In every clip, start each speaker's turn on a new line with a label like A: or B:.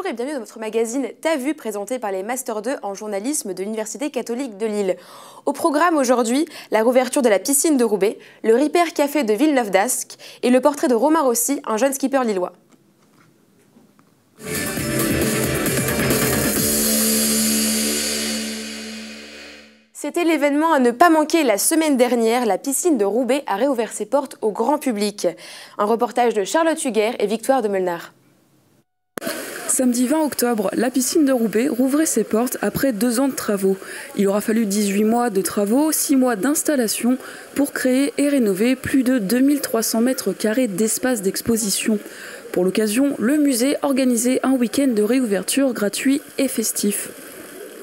A: et bienvenue dans votre magazine T'as vu, présenté par les Master 2 en journalisme de l'Université catholique de Lille. Au programme aujourd'hui, la réouverture de la piscine de Roubaix, le Ripper Café de Villeneuve d'Ascq et le portrait de Romain Rossi, un jeune skipper lillois. C'était l'événement à ne pas manquer la semaine dernière. La piscine de Roubaix a réouvert ses portes au grand public. Un reportage de Charlotte Huguer et Victoire de Melnard.
B: Samedi 20 octobre, la piscine de Roubaix rouvrait ses portes après 2 ans de travaux. Il aura fallu 18 mois de travaux, 6 mois d'installation pour créer et rénover plus de 2300 mètres carrés d'espace d'exposition. Pour l'occasion, le musée organisait un week-end de réouverture gratuit et festif.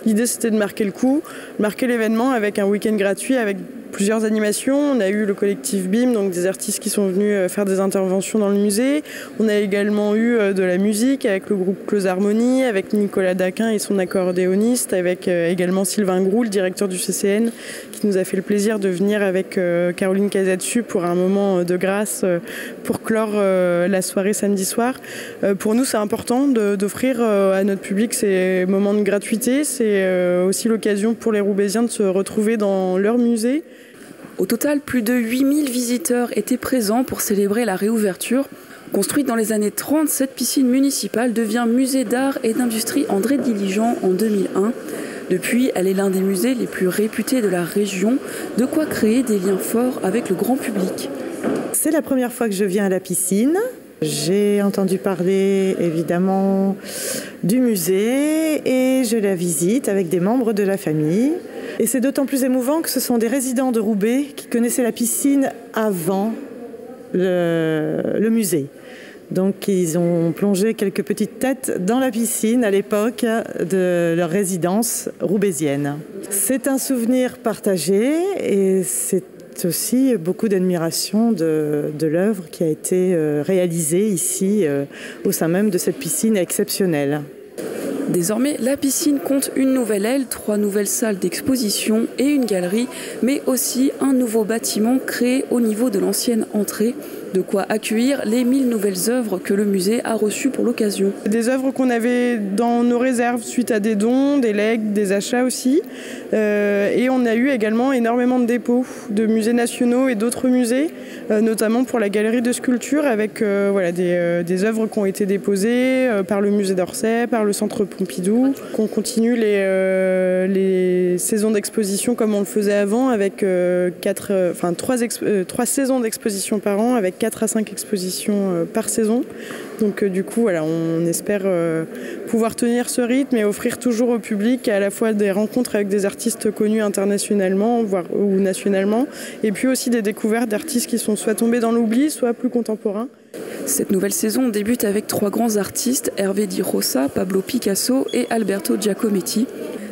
C: L'idée, c'était de marquer le coup, marquer l'événement avec un week-end gratuit, avec plusieurs animations. On a eu le collectif BIM, donc des artistes qui sont venus faire des interventions dans le musée. On a également eu de la musique avec le groupe Close Harmonie, avec Nicolas Daquin et son accordéoniste, avec également Sylvain Groux, le directeur du CCN, qui nous a fait le plaisir de venir avec Caroline Casatsu pour un moment de grâce pour clore la soirée samedi soir. Pour nous, c'est important d'offrir à notre public ces moments de gratuité. C'est aussi l'occasion pour les Roubaisiens de se retrouver dans leur musée.
B: Au total, plus de 8000 visiteurs étaient présents pour célébrer la réouverture. Construite dans les années 30, cette piscine municipale devient musée d'art et d'industrie André Diligent en 2001. Depuis, elle est l'un des musées les plus réputés de la région, de quoi créer des liens forts avec le grand public.
D: C'est la première fois que je viens à la piscine. J'ai entendu parler évidemment du musée et je la visite avec des membres de la famille. Et c'est d'autant plus émouvant que ce sont des résidents de Roubaix qui connaissaient la piscine avant le musée. Donc ils ont plongé quelques petites têtes dans la piscine à l'époque de leur résidence roubaisienne. C'est un souvenir partagé et c'est aussi beaucoup d'admiration de l'œuvre qui a été réalisée ici au sein même de cette piscine exceptionnelle.
B: Désormais, la piscine compte une nouvelle aile, 3 nouvelles salles d'exposition et une galerie, mais aussi un nouveau bâtiment créé au niveau de l'ancienne entrée. De quoi accueillir les 1000 nouvelles œuvres que le musée a reçues pour l'occasion.
C: Des œuvres qu'on avait dans nos réserves suite à des dons, des legs, des achats aussi. Et on a eu également énormément de dépôts de musées nationaux et d'autres musées, notamment pour la galerie de sculpture avec des œuvres qui ont été déposées par le musée d'Orsay, par le centre Pompidou. On continue les saisons d'exposition comme on le faisait avant avec 3 saisons d'exposition par an avec 4 à 5 expositions par saison. Donc du coup, voilà, on espère pouvoir tenir ce rythme et offrir toujours au public à la fois des rencontres avec des artistes connus internationalement ou nationalement, et puis aussi des découvertes d'artistes qui sont soit tombés dans l'oubli, soit plus contemporains.
B: Cette nouvelle saison débute avec 3 grands artistes, Hervé Di Rosa, Pablo Picasso et Alberto Giacometti.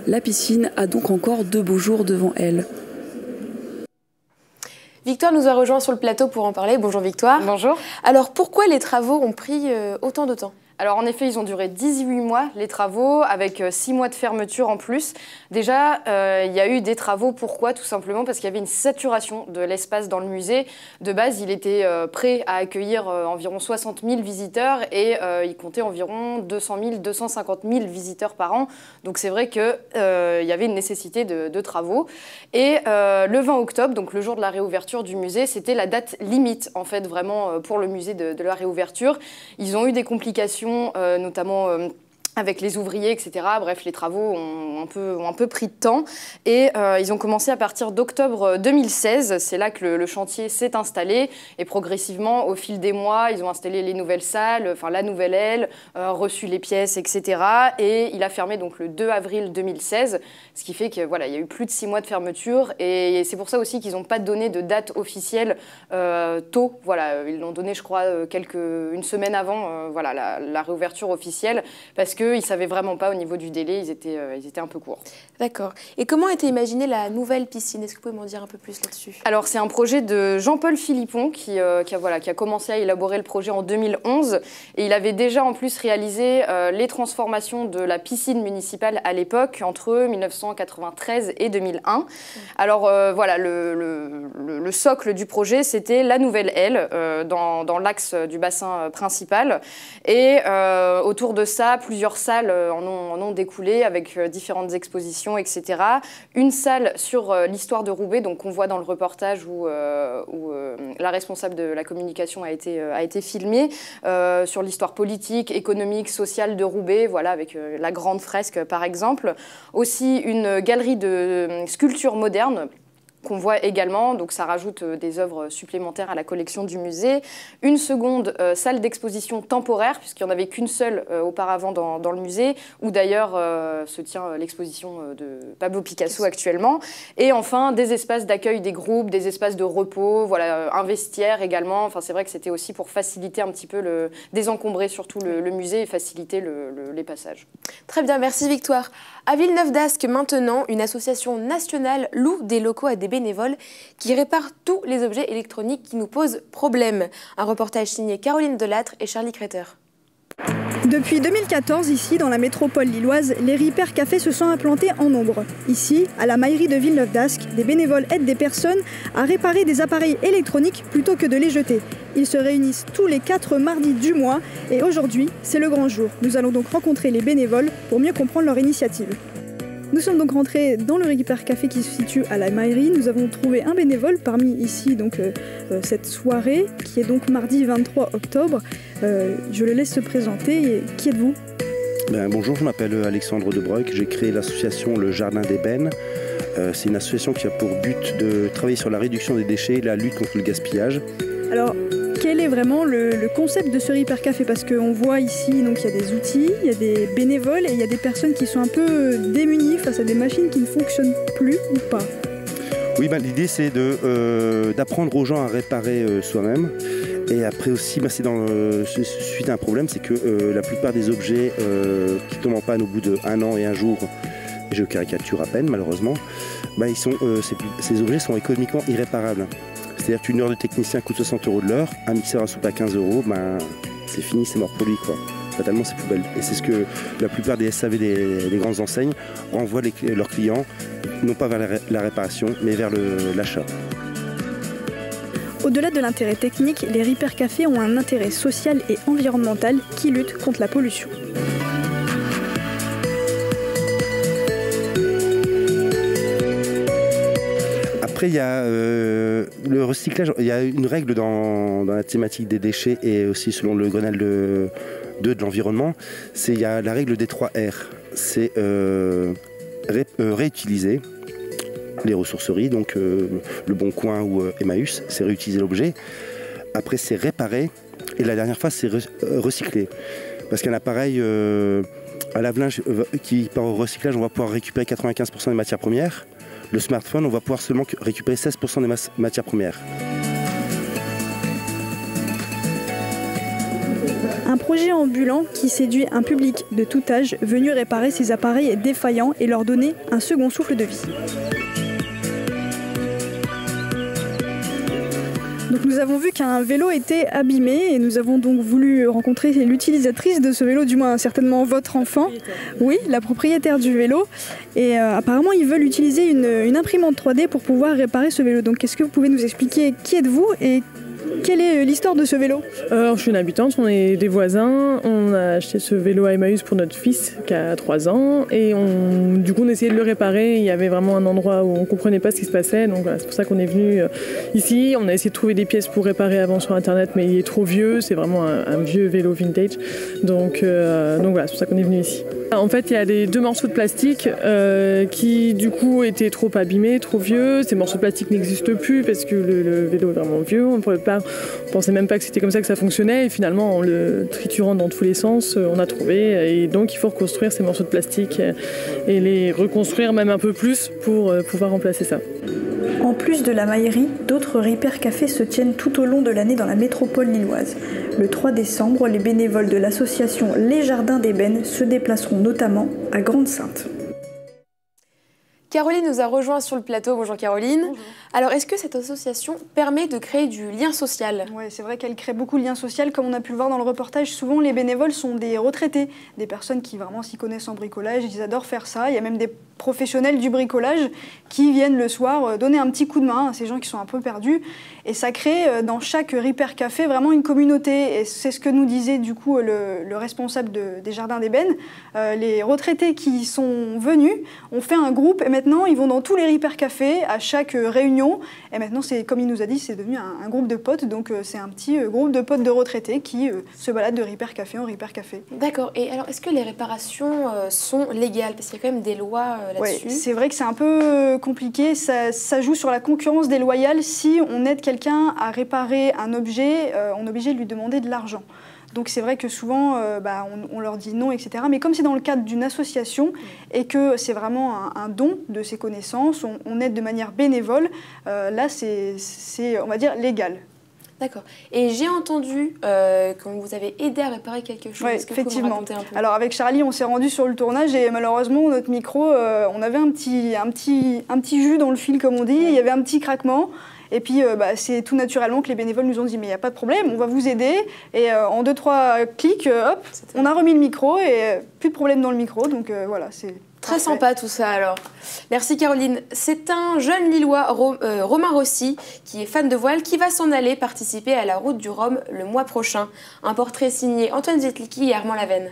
B: La piscine a donc encore 2 beaux jours devant elle.
A: Victoire nous a rejoint sur le plateau pour en parler. Bonjour Victoire.
E: Bonjour.
A: Alors pourquoi les travaux ont pris autant de temps ?
E: Alors en effet, ils ont duré 18 mois, les travaux, avec 6 mois de fermeture en plus. Déjà, il y a eu des travaux. Pourquoi ? Tout simplement parce qu'il y avait une saturation de l'espace dans le musée. De base, il était prêt à accueillir environ 60 000 visiteurs et il comptait environ 200 000, 250 000 visiteurs par an. Donc c'est vrai qu'il y avait une nécessité de travaux. Et le 20 octobre, donc le jour de la réouverture du musée, c'était la date limite en fait vraiment pour le musée de la réouverture. Ils ont eu des complications, notamment avec les ouvriers, etc. Bref, les travaux ont un peu pris de temps et ils ont commencé à partir d'octobre 2016. C'est là que le chantier s'est installé et progressivement, au fil des mois, ils ont installé les nouvelles salles, enfin la nouvelle aile, reçu les pièces, etc. Et il a fermé donc le 2 avril 2016, ce qui fait que voilà, il y a eu plus de 6 mois de fermeture et c'est pour ça aussi qu'ils n'ont pas donné de date officielle tôt. Voilà, ils l'ont donné, je crois, une semaine avant voilà, la réouverture officielle parce qu'ils ne savaient vraiment pas au niveau du délai, ils étaient un peu courts.
A: D'accord. Et comment a été imaginée la nouvelle piscine? Est-ce que vous pouvez m'en dire un peu plus là-dessus?
E: Alors c'est un projet de Jean-Paul Philippon qui a commencé à élaborer le projet en 2011 et il avait déjà en plus réalisé les transformations de la piscine municipale à l'époque entre 1993 et 2001. Alors voilà, le socle du projet c'était la nouvelle aile dans l'axe du bassin principal et autour de ça plusieurs plusieurs salles en ont découlé avec différentes expositions, etc. Une salle sur l'histoire de Roubaix, donc qu'on voit dans le reportage où la responsable de la communication a été filmée, sur l'histoire politique, économique, sociale de Roubaix, voilà, avec la grande fresque par exemple. Aussi une galerie de sculptures modernes qu'on voit également, donc ça rajoute des œuvres supplémentaires à la collection du musée. Une seconde salle d'exposition temporaire, puisqu'il n'y en avait qu'une seule auparavant dans le musée, où d'ailleurs se tient l'exposition de Pablo Picasso actuellement. Et enfin, des espaces d'accueil des groupes, des espaces de repos, voilà, un vestiaire également. Enfin, c'est vrai que c'était aussi pour faciliter un petit peu, désencombrer surtout le musée et faciliter les passages.
A: Très bien, merci Victoire. À Villeneuve d'Ascq, maintenant, une association nationale loue des locaux à des bénévoles qui réparent tous les objets électroniques qui nous posent problème. Un reportage signé Caroline Delattre et Charlie Kreter.
F: Depuis 2014, ici, dans la métropole lilloise, les Repair Cafés se sont implantés en nombre. Ici, à la mairie de Villeneuve d'Ascq, des bénévoles aident des personnes à réparer des appareils électroniques plutôt que de les jeter. Ils se réunissent tous les 4 mardis du mois et aujourd'hui, c'est le grand jour. Nous allons donc rencontrer les bénévoles pour mieux comprendre leur initiative. Nous sommes donc rentrés dans le Repair Café qui se situe à la mairie. Nous avons trouvé un bénévole parmi ici donc cette soirée qui est donc mardi 23 octobre. Je le laisse se présenter. Qui êtes-vous ?
G: Bonjour, je m'appelle Alexandre Debreuck. J'ai créé l'association Le Jardin d'Ébène. C'est une association qui a pour but de travailler sur la réduction des déchets et la lutte contre le gaspillage.
F: Alors, quel est vraiment le concept de ce Repair Café? Parce qu'on voit ici, donc il y a des outils, il y a des bénévoles et il y a des personnes qui sont un peu démunies face à des machines qui ne fonctionnent plus ou pas.
G: Oui, l'idée c'est d'apprendre aux gens à réparer soi-même. Et après aussi, c'est suite à un problème, c'est que la plupart des objets qui tombent en panne au bout d'1 an et 1 jour, et je caricature à peine malheureusement, ces objets sont économiquement irréparables. C'est-à-dire qu'une heure de technicien coûte 60 € de l'heure, un mixeur à soupe à 15 €, c'est fini, c'est mort pour lui, quoi. Fatalement, c'est poubelle. Et c'est ce que la plupart des SAV des grandes enseignes renvoient leurs clients, non pas vers la réparation, mais vers l'achat.
F: Au-delà de l'intérêt technique, les Repair Cafés ont un intérêt social et environnemental qui lutte contre la pollution.
G: Après, il y a le recyclage. Il y a une règle dans la thématique des déchets et aussi selon le Grenelle de l'environnement. Il y a la règle des 3 R. C'est réutiliser les ressourceries, donc Le Bon Coin ou Emmaüs, c'est réutiliser l'objet. Après, c'est réparer. Et la dernière phase, c'est recycler. Parce qu'un appareil à lave-linge qui part au recyclage, on va pouvoir récupérer 95% des matières premières. Le smartphone, on va pouvoir seulement récupérer 16% des matières premières.
F: Un projet ambulant qui séduit un public de tout âge venu réparer ces appareils défaillants et leur donner un second souffle de vie. Donc nous avons vu qu'un vélo était abîmé et nous avons donc voulu rencontrer l'utilisatrice de ce vélo, du moins certainement votre enfant. Oui, la propriétaire du vélo. Et apparemment, ils veulent utiliser une imprimante 3D pour pouvoir réparer ce vélo. Donc est-ce que vous pouvez nous expliquer qui êtes-vous et quelle est l'histoire de ce vélo?
C: Alors, je suis une habitante, on est des voisins. On a acheté ce vélo à Emmaüs pour notre fils qui a 3 ans. Et du coup, on essayait de le réparer. Il y avait vraiment un endroit où on ne comprenait pas ce qui se passait. Donc voilà, c'est pour ça qu'on est venu ici. On a essayé de trouver des pièces pour réparer avant sur Internet, mais il est trop vieux. C'est vraiment un vieux vélo vintage. Donc voilà, c'est pour ça qu'on est venu ici. En fait, il y a les 2 morceaux de plastique qui, du coup, étaient trop abîmés, trop vieux. Ces morceaux de plastique n'existent plus parce que le vélo est vraiment vieux. On pensait même pas que c'était comme ça que ça fonctionnait. Et finalement, en le triturant dans tous les sens, on a trouvé. Et donc, il faut reconstruire ces morceaux de plastique et les reconstruire même un peu plus pour pouvoir remplacer ça.
F: En plus de la maillerie, d'autres Repair Cafés se tiennent tout au long de l'année dans la métropole lilloise. Le 3 décembre, les bénévoles de l'association Les Jardins d'Ébène se déplaceront notamment à Grande-Synthe.
A: Caroline nous a rejoint sur le plateau. Bonjour Caroline.
H: Bonjour.
A: Alors, est-ce que cette association permet de créer du lien social?
H: Oui, c'est vrai qu'elle crée beaucoup de liens sociaux. Comme on a pu le voir dans le reportage, souvent les bénévoles sont des retraités, des personnes qui vraiment s'y connaissent en bricolage, ils adorent faire ça. Il y a même des professionnels du bricolage qui viennent le soir donner un petit coup de main à ces gens qui sont un peu perdus. Et ça crée dans chaque Ripper Café vraiment une communauté. Et c'est ce que nous disait du coup le responsable des Jardins d'Ébène. Les retraités qui sont venus ont fait un groupe et maintenant ils vont dans tous les Ripper Café à chaque réunion. Et maintenant, c'est comme il nous a dit, c'est devenu un groupe de potes. Donc c'est un petit groupe de potes de retraités qui se baladent de Ripper Café en Ripper Café.
A: D'accord. Et alors, est-ce que les réparations sont légales? Parce qu'il y a quand même des lois là-dessus.
H: Ouais, c'est vrai que c'est un peu compliqué. Ça joue sur la concurrence déloyale. Si on aide quelqu'un à réparer un objet, on est obligé de lui demander de l'argent. Donc c'est vrai que souvent, on leur dit non, etc. Mais comme c'est dans le cadre d'une association et que c'est vraiment un don de ses connaissances, on aide de manière bénévole, là c'est, on va dire, légal.
A: D'accord. Et j'ai entendu que vous avez aidé à réparer quelque chose.
H: Oui, effectivement.
A: Un peu?
H: Alors avec Charlie, on s'est rendu sur le tournage et malheureusement, notre micro, on avait un petit jus dans le fil, comme on dit. Il y avait un petit craquement. Et puis, c'est tout naturellement que les bénévoles nous ont dit « mais il n'y a pas de problème, on va vous aider ». Et en 2-3 clics, hop, on a remis le micro et plus de problème dans le micro. Donc voilà, c'est
A: très sympa tout ça alors. Merci Caroline. C'est un jeune Lillois, Romain Rossi, qui est fan de voile, qui va s'en aller participer à la Route du Rhum le mois prochain. Un portrait signé Antoine Zetlicki et Armand Lavenne.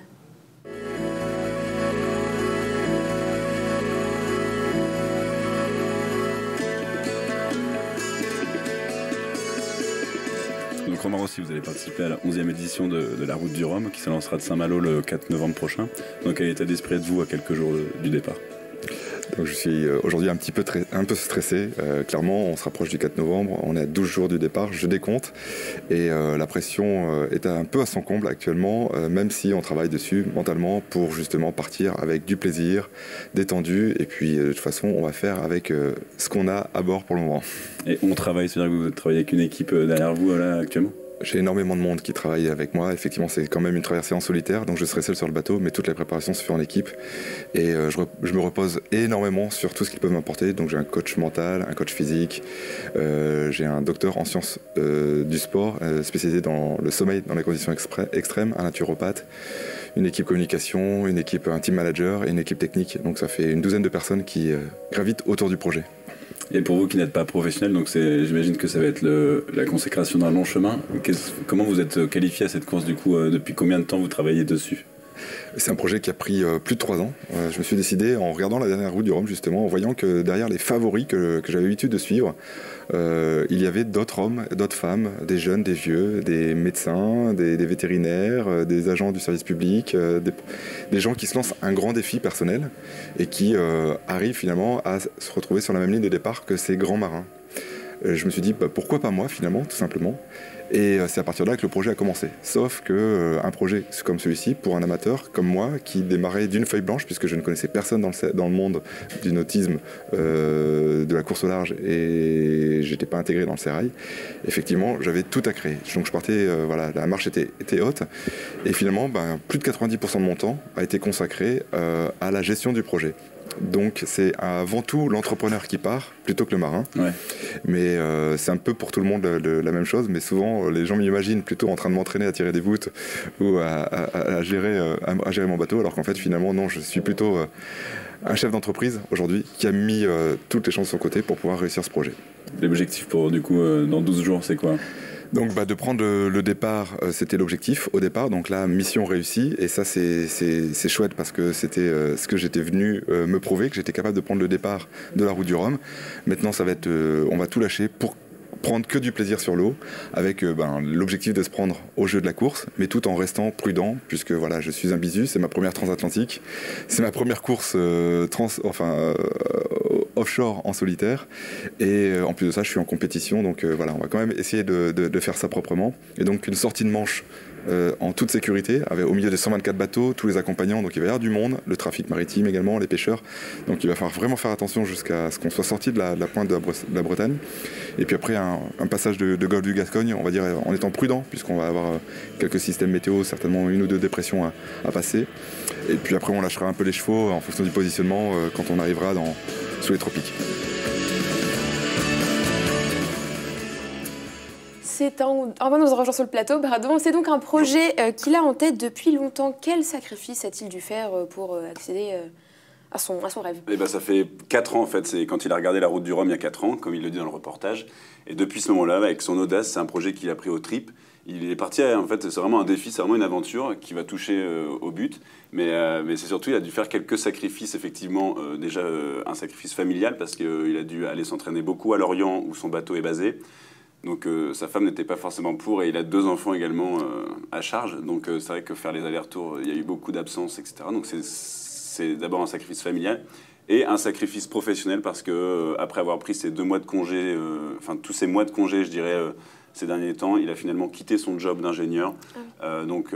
I: Donc Romain Rossi, vous allez participer à la 11e édition de la Route du Rhum qui se lancera de Saint-Malo le 4 novembre prochain. Donc quel état d'esprit êtes-vous à quelques jours du départ?
J: Donc je suis aujourd'hui un peu stressé. Clairement, on se rapproche du 4 novembre, on est à 12 jours du départ, je décompte. Et la pression est un peu à son comble actuellement, même si on travaille dessus mentalement pour justement partir avec du plaisir, détendu. Et puis de toute façon, on va faire avec ce qu'on a à bord pour le moment.
I: Et on travaille, c'est-à-dire que vous travaillez avec une équipe derrière vous là, actuellement?
J: J'ai énormément de monde qui travaille avec moi. Effectivement, c'est quand même une traversée en solitaire, donc je serai seul sur le bateau, mais toute la préparation se fait en équipe. Et je me repose énormément sur tout ce qu'ils peuvent m'apporter. Donc j'ai un coach mental, un coach physique, j'ai un docteur en sciences du sport, spécialisé dans le sommeil dans les conditions extrêmes, un naturopathe, une équipe communication, une équipe un team manager et une équipe technique. Donc ça fait une douzaine de personnes qui gravitent autour du projet.
I: Et pour vous qui n'êtes pas professionnel, donc j'imagine que ça va être la consécration d'un long chemin. Comment vous êtes qualifié à cette course du coup? Depuis combien de temps vous travaillez dessus?
J: C'est un projet qui a pris plus de 3 ans. Je me suis décidé, en regardant la dernière Route du Rhum justement, en voyant que derrière les favoris que j'avais l'habitude de suivre, il y avait d'autres hommes, d'autres femmes, des jeunes, des vieux, des médecins, des vétérinaires, des agents du service public, des gens qui se lancent un grand défi personnel et qui arrivent finalement à se retrouver sur la même ligne de départ que ces grands marins. Je me suis dit, pourquoi pas moi finalement, tout simplement. Et c'est à partir de là que le projet a commencé. Sauf qu'un projet comme celui-ci, pour un amateur comme moi, qui démarrait d'une feuille blanche, puisque je ne connaissais personne dans le monde du nautisme, de la course au large, et j'étais pas intégré dans le sérail, effectivement, j'avais tout à créer. Donc je partais, la marche était haute, et finalement, plus de 90% de mon temps a été consacré à la gestion du projet. Donc c'est avant tout l'entrepreneur qui part plutôt que le marin. Ouais. Mais c'est un peu pour tout le monde la même chose, mais souvent les gens m'imaginent plutôt en train de m'entraîner à tirer des voûtes ou à gérer mon bateau, alors qu'en fait finalement non, je suis plutôt un chef d'entreprise aujourd'hui qui a mis toutes les chances de son côté pour pouvoir réussir ce projet.
I: L'objectif pour du coup dans 12 jours c'est quoi?
J: Donc de prendre le départ, c'était l'objectif au départ, donc là mission réussie, et ça c'est chouette parce que c'était ce que j'étais venu me prouver, que j'étais capable de prendre le départ de la Route du Rhum. Maintenant ça va être, on va tout lâcher pour prendre que du plaisir sur l'eau, avec l'objectif de se prendre au jeu de la course, mais tout en restant prudent, puisque voilà, je suis un bisu, c'est ma première transatlantique, c'est ma première course offshore en solitaire, et en plus de ça, je suis en compétition, donc voilà, on va quand même essayer de faire ça proprement, et donc une sortie de Manche en toute sécurité, avec au milieu de 124 bateaux, tous les accompagnants, donc il va y avoir du monde, le trafic maritime également, les pêcheurs, donc il va falloir vraiment faire attention jusqu'à ce qu'on soit sorti de la pointe de la Bretagne, et puis après un passage de golfe du Gascogne, on va dire en étant prudent, puisqu'on va avoir quelques systèmes météo, certainement 1 ou 2 dépressions à passer, et puis après on lâchera un peu les chevaux en fonction du positionnement quand on arrivera sous les tropiques.
A: Avant de nous rejoindre sur le plateau, pardon, c'est donc un projet qu'il a en tête depuis longtemps. Quel sacrifice a-t-il dû faire pour accéder à son rêve?
I: Eh ben, ça fait 4 ans en fait, c'est quand il a regardé La Route du Rhum il y a 4 ans, comme il le dit dans le reportage. Et depuis ce moment-là, avec son audace, c'est un projet qu'il a pris aux tripes. Il est parti, en fait, c'est vraiment un défi, c'est vraiment une aventure qui va toucher au but. Mais c'est surtout, il a dû faire quelques sacrifices, effectivement. Déjà, un sacrifice familial, parce qu'il a dû aller s'entraîner beaucoup à Lorient, où son bateau est basé. Donc sa femme n'était pas forcément pour, et il a 2 enfants également à charge. Donc c'est vrai que faire les allers-retours, il y a eu beaucoup d'absences, etc. Donc c'est d'abord un sacrifice familial et un sacrifice professionnel, parce que après avoir pris ces 2 mois de congé, tous ces mois de congé, je dirais, ces derniers temps, il a finalement quitté son job d'ingénieur. Donc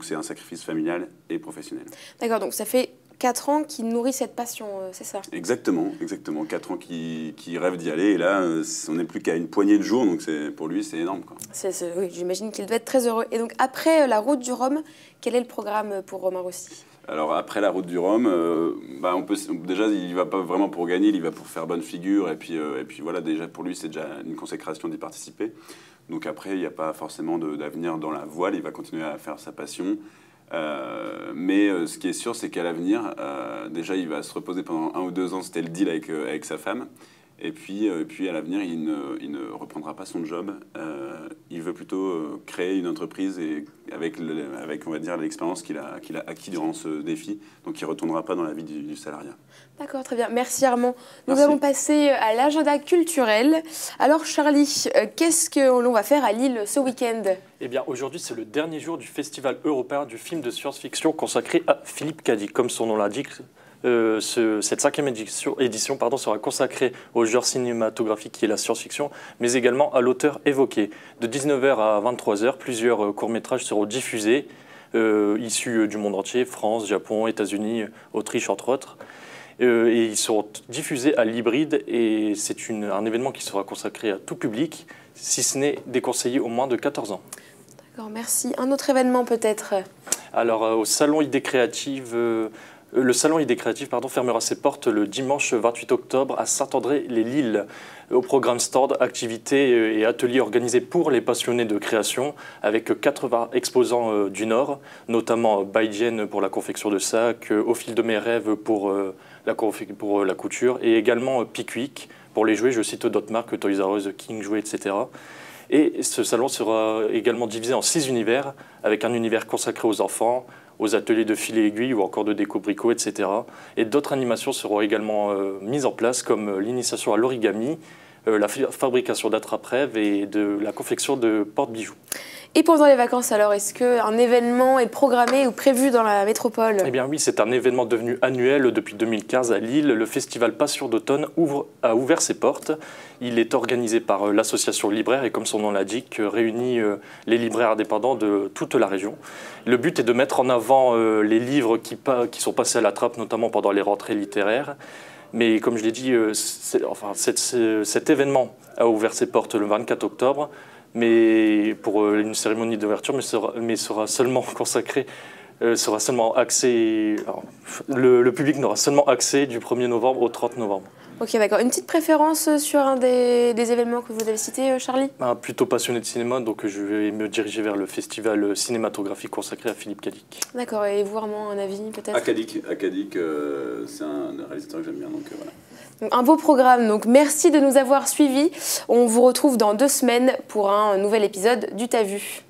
I: c'est un sacrifice familial et professionnel. D'accord,
A: donc ça fait 4 ans qu'il nourrit cette passion, c'est ça?
I: Exactement. 4 ans qu'il rêve d'y aller. Et là, on n'est plus qu'à une poignée de jours, donc pour lui, c'est énorme, quoi.
A: Oui, j'imagine qu'il doit être très heureux. Et donc, après La Route du Rhum, quel est le programme pour Romain Rossi?
I: Alors, après La Route du Rhum, déjà, il ne va pas vraiment pour gagner, il y va pour faire bonne figure. Et puis voilà, déjà, pour lui, c'est déjà une consécration d'y participer. Donc après, il n'y a pas forcément d'avenir dans la voile, il va continuer à faire sa passion. Mais ce qui est sûr, c'est qu'à l'avenir, déjà, il va se reposer pendant 1 ou 2 ans, c'était le deal avec sa femme. Et puis à l'avenir, il ne reprendra pas son job. Il veut plutôt créer une entreprise avec on va dire, l'expérience qu'il a acquis durant ce défi. Donc, il ne retournera pas dans la vie du salariat.
A: D'accord, très bien. Merci Armand. Nous allons passer à l'agenda culturel. Alors Charlie, qu'est-ce que l'on va faire à Lille ce week-end?
K: Eh bien, aujourd'hui, c'est le dernier jour du Festival européen du film de science-fiction consacré à Philippe Cadic. Comme son nom l'indique, cette 5e édition sera consacrée au genre cinématographique qui est la science-fiction, mais également à l'auteur évoqué. De 19h à 23h, plusieurs courts-métrages seront diffusés, issus du monde entier, France, Japon, États-Unis, Autriche, entre autres. Et ils seront diffusés à l'hybride, et c'est un événement qui sera consacré à tout public, si ce n'est déconseillé aux moins de 14 ans.
A: D'accord, merci. Un autre événement peut-être?
K: Alors, au Salon Idées Créatives... Le Salon Idées Créatives fermera ses portes le dimanche 28 octobre à Saint-André-les-Lilles. Au programme stand, activités et ateliers organisés pour les passionnés de création, avec 80 exposants du Nord, notamment Baïdienne pour la confection de sacs, Au fil de mes rêves pour la couture, et également Pickwick pour les jouets, je cite d'autres marques, Toys R Us, King Jouets, etc. Et ce salon sera également divisé en 6 univers, avec un univers consacré aux enfants, aux ateliers de fil et aiguille ou encore de déco-brico, etc. Et d'autres animations seront également mises en place, comme l'initiation à l'origami, la fabrication d'attrape-rêves et de la confection de porte-bijoux.
A: Et pendant les vacances, alors, est-ce qu'un événement est programmé ou prévu dans la métropole?
K: Eh bien oui, c'est un événement devenu annuel depuis 2015 à Lille. Le festival Passion d'automne a ouvert ses portes. Il est organisé par l'association Libraire et, comme son nom l'indique, réunit les libraires indépendants de toute la région. Le but est de mettre en avant les livres qui sont passés à la trappe, notamment pendant les rentrées littéraires. Mais comme je l'ai dit, cet événement a ouvert ses portes le 24 octobre. Mais pour une cérémonie d'ouverture, mais sera seulement consacrée, sera seulement axée. Le public n'aura seulement accès du 1er novembre au 30 novembre.
A: Ok, d'accord. Une petite préférence sur un des événements que vous avez cités, Charlie?
K: Plutôt passionné de cinéma, donc je vais me diriger vers le festival cinématographique consacré à Philippe Cadic.
A: D'accord, et vous, Armand, un avis peut-être?
I: Cadic, c'est un réalisateur que j'aime bien, donc voilà.
A: Un beau programme, donc merci de nous avoir suivis. On vous retrouve dans 2 semaines pour un nouvel épisode du T'as vu.